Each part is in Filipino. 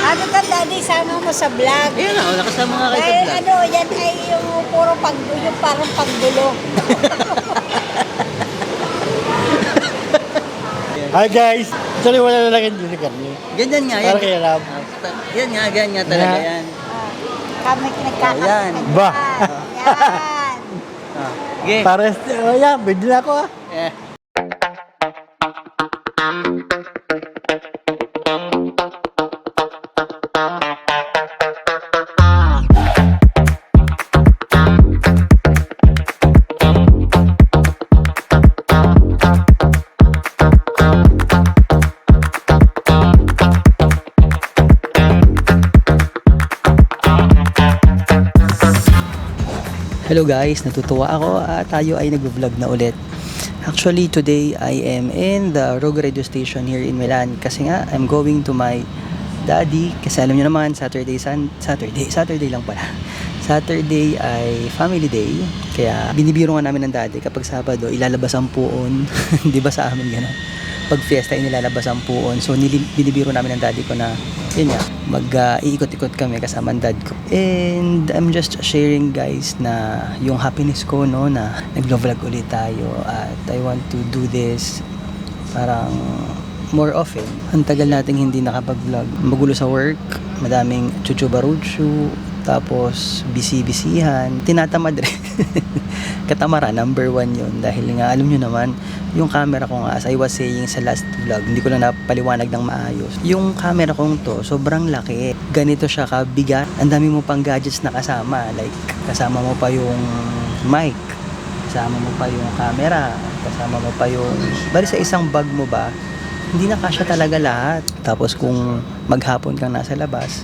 Ano ka, Daddy, sama mo sa vlog? Ayan na, nakasama nga kayo sa Dahil vlog. ano, yan ay yung puro pagdulo, parang pagdulo. Hi guys! Actually wala na lang yung karne. Ganyan nga yan. Para kay Rab. Yan nga, ganyan nga talaga yan. Kami nagkakaroon. Ayan. Ba? Yan. Okay. Para, yan, pwede na ako ah. Eh. Hello guys, natutuwa ako at tayo ay nag-vlog na ulit. Actually, today I am in the Rogue Radio Station here in Milan kasi nga I'm going to my daddy kasi alam niyo naman Saturday lang pala. Saturday ay family day kaya binibiro nga namin ng daddy kapag Sabado ilalabas ang puon. Di ba sa amin gano'n? Pag fiesta ay nilalabas ang puon. So binibiro namin ng daddy ko na yun nga, iikot-ikot kami kasama ang dad ko. And I'm just sharing guys na yung happiness ko no na naglo-vlog ulit tayo at I want to do this parang more often. Ang tagal nating hindi nakapag-vlog. Magulo sa work, madaming chuchu-baruchu, tapos busy-busyhan, tinatamad rin. Katamaran, number 1 yun. Dahil nga, alam nyo naman, yung camera ko nga, as I was saying sa last vlog, hindi ko lang napaliwanag ng maayos. Yung camera kong to, sobrang laki. Ganito siya kabigat. Ang dami mo pang gadgets na kasama. Like, kasama mo pa yung mic, kasama mo pa yung camera, kasama mo pa yung... Bali sa isang bag mo ba, hindi na kasya talaga lahat. Tapos kung maghapon kang nasa labas,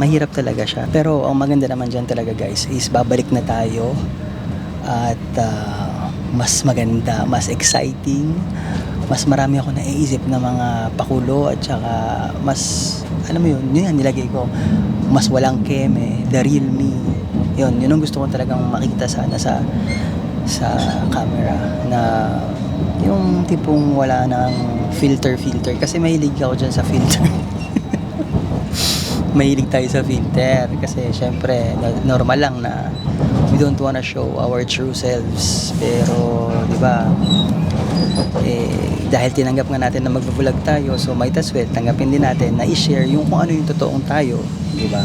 mahirap talaga siya. Pero ang maganda naman dyan talaga guys is babalik na tayo at mas maganda, mas exciting, mas marami ako naiisip na mga pakulo at saka mas, alam mo yun nilagay ko, mas walang keme, the real me. Yun ang gusto ko talagang makita sana sa camera na yung tipong wala nang filter kasi mahilig ako dyan sa filter. Mahilig tayo sa filter kasi syempre normal lang na we don't wanna show our true selves pero di ba dahil tinanggap nga natin na magvo-vlog tayo so might as well tanggapin din natin na i-share yung kung ano yung totoong tayo, di ba?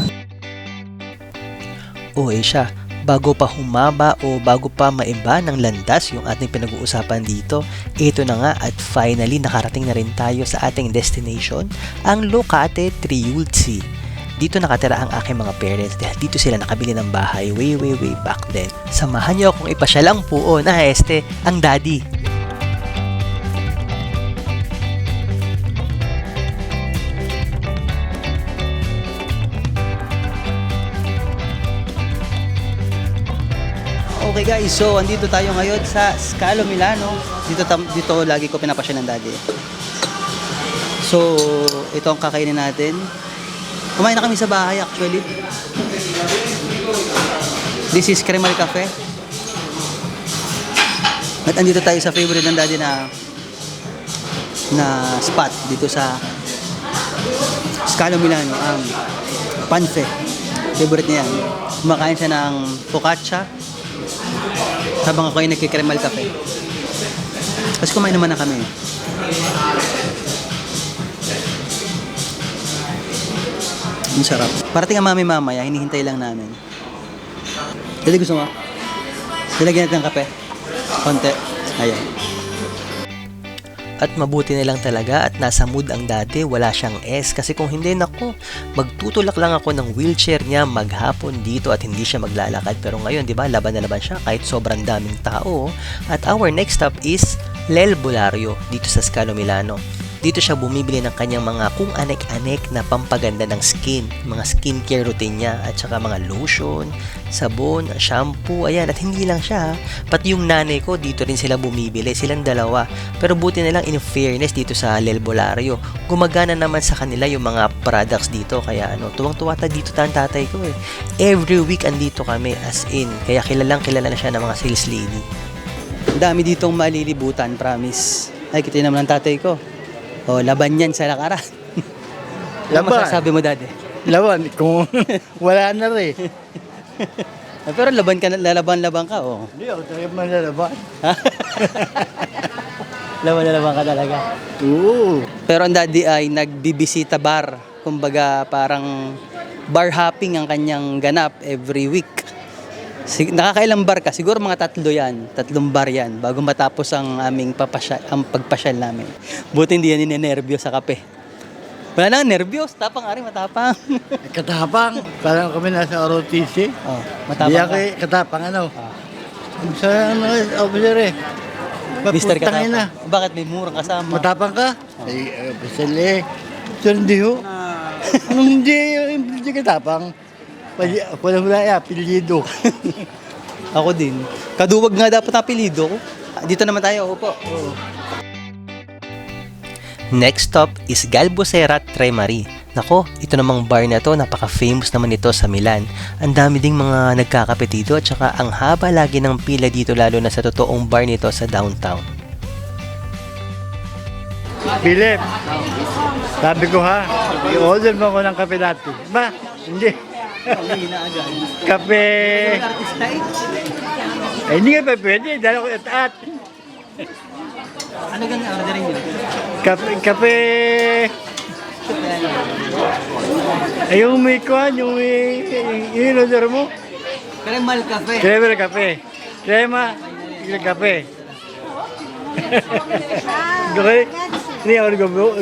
Siya, bago pa humaba o bago pa maiba ng landas yung ating pinag-uusapan dito, ito na nga at finally nakarating na rin tayo sa ating destination, ang Locate Triulzi. Dito nakatira ang aking mga parents dahil dito sila nakabili ng bahay way back then. Samahan niyo akong ipasyal ang puon ang daddy. Okay guys, so andito tayo ngayon sa Scalo Milano. Dito lagi ko pinapasyal ng daddy. So, ito ang kakainin natin. Kumain na kami sa bahay actually. This is Cremal Cafe. At andito tayo sa favorite ng daddy na spot dito sa Scalo Milano, ang Panfe. Favorite niya yan. Kumakain siya ng focaccia habang ako ay nagki-Cremal Cafe. Tapos kumain naman na kami. Ang sarap. Parating ang mami mamaya, hinihintay lang namin. Dali gusto mo? Dilagyan natin ng kape. Konti. Ayan. At mabuti na lang talaga at nasa mood ang dati, wala siyang S. Kasi kung hindi, naku, magtutulak lang ako ng wheelchair niya maghapon dito at hindi siya maglalakad. Pero ngayon, di ba, laban na laban siya kahit sobrang daming tao. At our next stop is L'Elbolario dito sa Scalo Milano. Dito siya bumibili ng kanyang mga kung anek-anek na pampaganda ng skin, mga skincare routine niya at saka mga lotion, sabon, shampoo, ayan. At hindi lang siya, pati yung nanay ko dito rin sila bumibili, silang dalawa. Pero buti na lang in fairness dito sa L'Elbolario, gumagana naman sa kanila yung mga products dito. Kaya tuwang-tuwa dito ang tatay ko eh. Every week andito kami as in, kaya kilalang kilala na siya ng mga sales lady. Dami ditong malilibutan, promise. Ay, kita naman ng tatay ko. Laban yan sa lakaran. Ano Laban? masasabi mo, daddy? Laban, kung wala na rin. Pero lalaban ka, oh. Hindi ako talaga malalaban. Laban ka talaga. Oo. Pero ang daddy ay nagbibisita bar. Kumbaga parang bar hopping ang kanyang ganap every week. Nakakailang bar ka? Siguro mga 3 yan. 3 bar yan bago matapos ang aming ang pagpasyal namin. Buti hindi yan ninenervyos sa kape. Wala nang nervyos. Tapang ari, matapang. Katapang. Parang kami nasa ROTC. Oh, Di matapang ako ka. katapang ano. Sa officer eh. Mr. Putangin na. Katapang. Bakit may murang kasama? Matapang ka? Ay, officer eh. So, hindi ho. Anong hindi katapang? Wala apelido. Ako din. Kaduwag nga dapat ang apelido ko. Dito naman tayo, upo. Next stop is Galbusera Tremari. Nako, ito namang bar na to, napaka-famous naman ito sa Milan. Ang dami ding mga nagkakape dito at saka ang haba lagi ng pila dito lalo na sa totoong bar nito sa downtown. Philip, sabi ko ha, i-order mo ko ng kape dati. Ba? Hindi. Kape. Hindi nga pa pwede. Dala ko at. Ano gang orderin nyo? Kape. Ay, yung may kuhan, yung in-order mo. Cremal Cafe. Crema kape. Crema kape. Okay? Hindi ako nagbablog.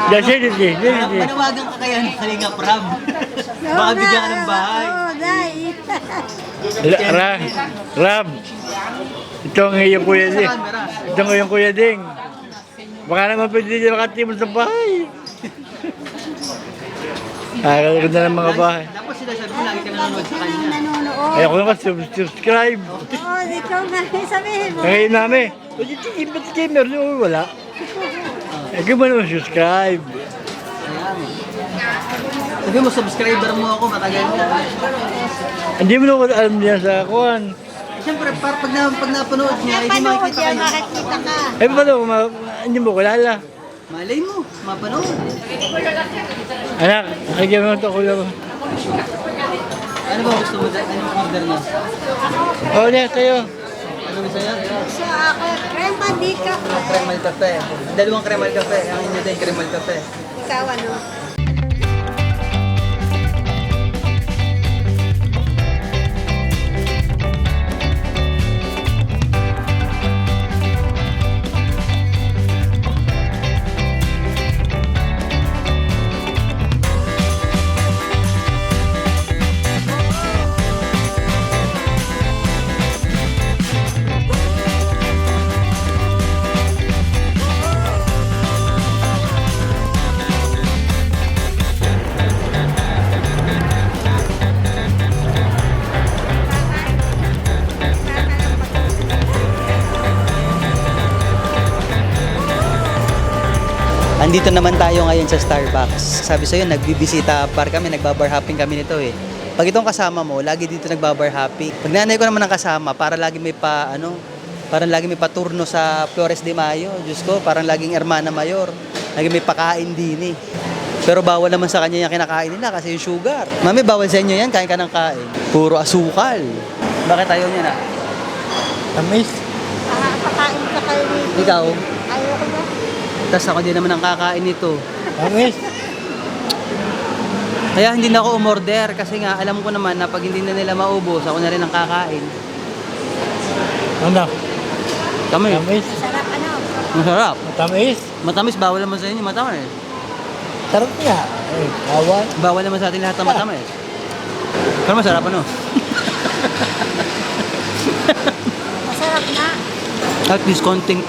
That's it. Manawagan ka kaya ng Kalinga Prab. Baka bigyan ka ng bahay. Rab. Ito ang iyong kuya ding. Ito ang iyong kuya ding. Baka naman pwede din makatimos sa bahay. Akala ko na ng mga bahay. Tapos sila sabi mo, lagi ka nanonood sa kanya. Ay, ako naman subscribe. Oo, ikaw nga sabihin mo. Ngayon namin. Ba't gamer nyo? Wala. Ikaw ba naman subscribe? Ayan. Sabi mo, subscriber mo ako, matagal mo. Hindi mo naman alam niya sa kuhan. Siyempre, pag napanood niya, hindi Panood makikita yan, kayo. makikita ka. Eh, paano? Hindi mo kilala. Malay mo, mapanood. Anak, nakikita mo ito kuya mo. Ano ba gusto mo? Anong order na? Oo, niya, tayo. Ano gusto niya? So ako, crema di ka. Cremal Cafe. 2 Cremal Cafe. Ang inyo din, Cremal Cafe. Ikaw ano? Andito naman tayo ngayon sa Starbucks. Sabi sa'yo, nagbibisita par kami, nagbabar hopping kami nito eh. Pag itong kasama mo, lagi dito nagbabar hopping. Pag nanay ko naman ang kasama, para lagi may parang lagi may paturno sa Flores de Mayo. Diyos ko, parang laging Hermana Mayor. Lagi may pakain din eh. Pero bawal naman sa kanya yung kinakain nila kasi yung sugar. Mami, bawal sa inyo yan, kain ka ng kain. Puro asukal. Bakit ayaw niya na? Tamis. Pakain ka kayo dito. Ikaw? Ayoko na. Tapos ako din naman ang kakain nito. Tamis. Kaya hindi na ako umorder kasi nga alam ko naman na pag hindi na nila maubos, ako na rin ang kakain. Ano? Kami, Tamis. Sarap ano? masarap. Tamis. Matamis, bawal naman sa inyo matamis. Sarap nga. Eh, awan. Bawal naman sa atin lahat ng matamis. Pero masarap ano? Masarap na. At least konting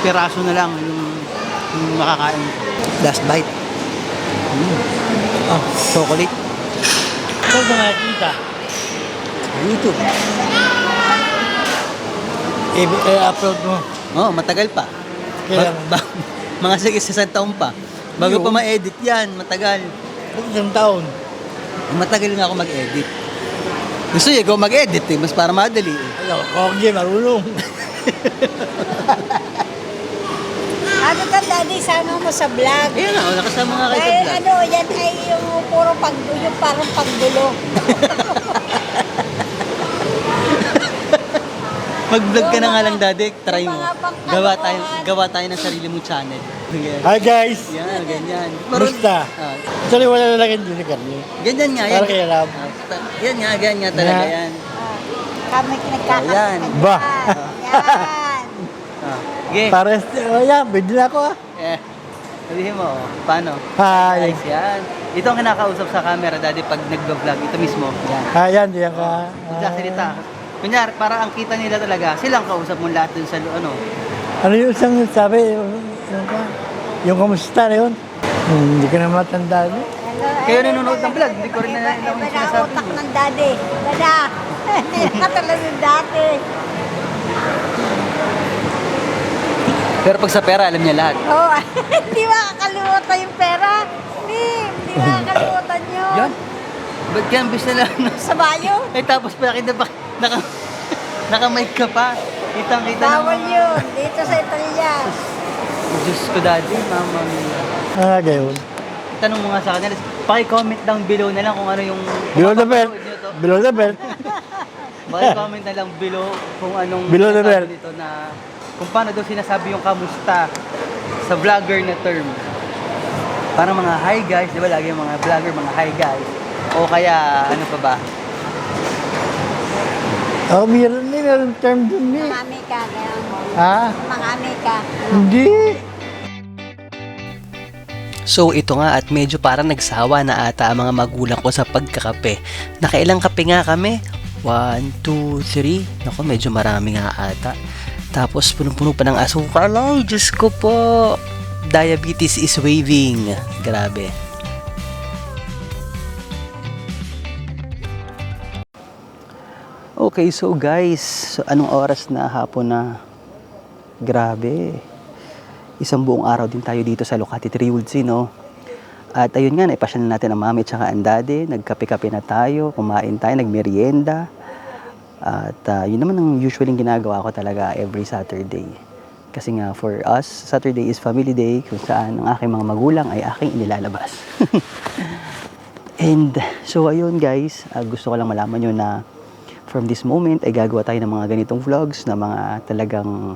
piraso na lang yung makakain. Last bite. Oh, chocolate. Ito ba nakikita? YouTube. I-upload mo. Oh, matagal pa. Kailan? Mga 6 taon pa. Bago pa ma-edit yan, matagal. Isang taon. Matagal nga ako mag-edit. Gusto niya ikaw mag-edit eh, mas para madali eh. Ano, Kogi, marunong. Sabi ko, Daddy, sama mo sa vlog. Ayun na, nakasama nga kayo sa Dahil vlog. ano, yan ay yung puro pagdulo, yung parang pagdulo. Mag-vlog ka na nga lang, Daddy. Try mo. Yung mga pangkalokohan. Gawa tayo ng sarili mong channel. Yan. Hi guys! Yan, ganyan. Kumusta? Ah, Actually, wala na lang yung karne. ganyan nga, yan. Para kay Rab. Yan nga, ganyan nga talaga Yan. yan. Kami nagkakaroon. Ayan. Ba? Yan. Ah, okay. Para, yan, pwede na ako ah. Eh, sabihin mo, oh, paano? Hi! Guys, yan. Ito ang kinakausap sa camera, Daddy, pag nag-vlog. Ito mismo. Yan. Ayan, diyan ka. Magsasalita. Kunyari, para ang kita nila talaga, silang kausap mo lahat dun sa, ano, Ano yung isang sabi, yung kamusta na yun? Hindi ka na matanda. kayo nanonood ng vlog, hindi ko rin na alam yung Iba na sinasabi utak mo. ng Daddy. Iba na. Hindi na talaga yung dati. Pero pag sa pera, alam niya lahat. Oo, hindi makakalimutan yung pera. Hindi makakalimutan yun. Yan. Ba't kaya ambis na lang? Sa bayo. Eh tapos pa naka-mic ka pa. Kitang-kita Bawal yun. Dito sa Italia. Diyos ko, Daddy, mama mia. Ah, gayon. Tanong mo nga sa kanila, paki-comment down below na lang kung ano yung... Below the belt. Kung nyo to. Below the belt. Paki-comment na lang below kung anong Below the sinasabi belt. nito na... Kung paano daw sinasabi yung kamusta sa vlogger na term. Parang mga hi guys, di ba lagi yung mga vlogger, mga hi guys. O kaya, ano pa ba? Oh, meron term dun eh. Mga Mika. Ha? Mga Mika. Hindi. So ito nga at medyo parang nagsawa na ata ang mga magulang ko sa pagkakape. Nakailang kape nga kami? 1, 2, 3. Naku, medyo marami nga ata. Tapos punong-puno pa ng asukal. Ay, Diyos ko po. Diabetes is waving. Grabe. Okay, so guys, anong oras na hapon na? Grabe. Isang buong araw din tayo dito sa Lucati Three Woods, no? At ayun nga, naipasyalan natin ang mami at ang daddy. Nagkape-kape na tayo, kumain tayo, nagmerienda. At yun naman ang usually ginagawa ko talaga every Saturday. Kasi nga for us, Saturday is family day kung saan ang aking mga magulang ay aking inilalabas. And so ayun guys, gusto ko lang malaman nyo na from this moment ay gagawa tayo ng mga ganitong vlogs na mga talagang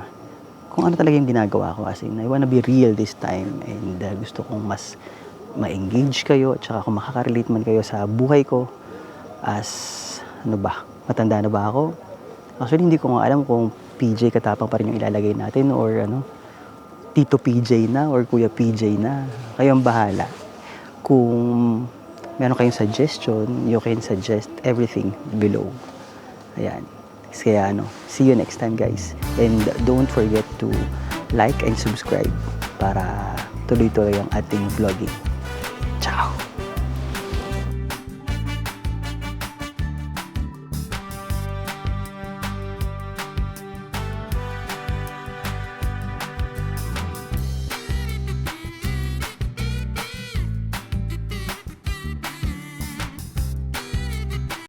kung ano talaga yung ginagawa ko. Kasi I wanna be real this time and gusto kong mas ma-engage kayo at saka kung makaka-relate man kayo sa buhay ko as ano ba, matanda na ba ako? Actually hindi ko nga alam kung PJ Katapang pa rin yung ilalagay natin or ano, Tito PJ na or Kuya PJ na. Kayong bahala. Kung meron kayong suggestion, you can suggest everything below. Ayan. Kaya ano, see you next time guys. And don't forget to like and subscribe para tuloy-tuloy ang ating vlogging. Ciao!